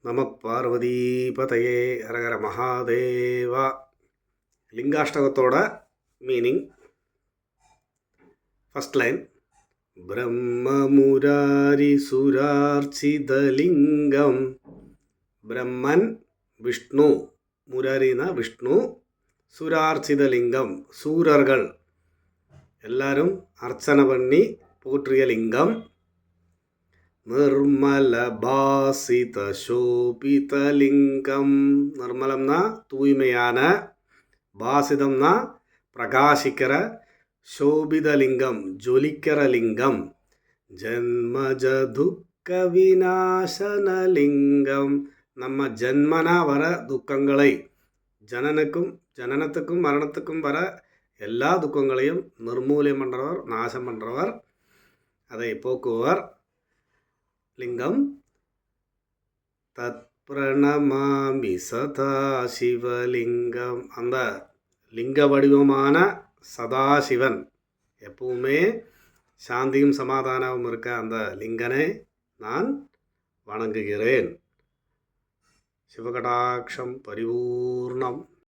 நம பார்வதீபதையே ஹரஹர மகாதேவா. லிங்காஷ்டகத்தோட மீனிங். ஃபஸ்ட் லைன், பிரம்மமுராரி சுரார்ச்சிதலிங்கம். பிரம்மன் விஷ்ணு, முராரினா விஷ்ணு, சுரார்ச்சிதலிங்கம் சூரர்கள் எல்லாரும் அர்ச்சனை பண்ணி போற்றிய லிங்கம். நிர்மல பாசித சோபிதலிங்கம். நிர்மலம்னா தூய்மையான, பாசிதம்னா பிரகாசிக்கிற, சோபிதலிங்கம் ஜொலிக்கிற லிங்கம். ஜன்மஜ துக்க விநாசனலிங்கம். நம்ம ஜன்மனா வர துக்கங்களை, ஜனனத்துக்கும் மரணத்துக்கும் வர எல்லா துக்கங்களையும் நிர்மூலம் பண்ணுறவர், நாசம் பண்ணுறவர், அதை போக்குவர் லிங்கம். தத் பிரணமாமி சதா சிவலிங்கம். அந்த லிங்க வடிவமான சதாசிவன், எப்பவுமே சாந்தியும் சமாதானமும் இருக்க அந்த லிங்கனை நான் வணங்குகிறேன். சிவகடாட்சம் பரிபூர்ணம்.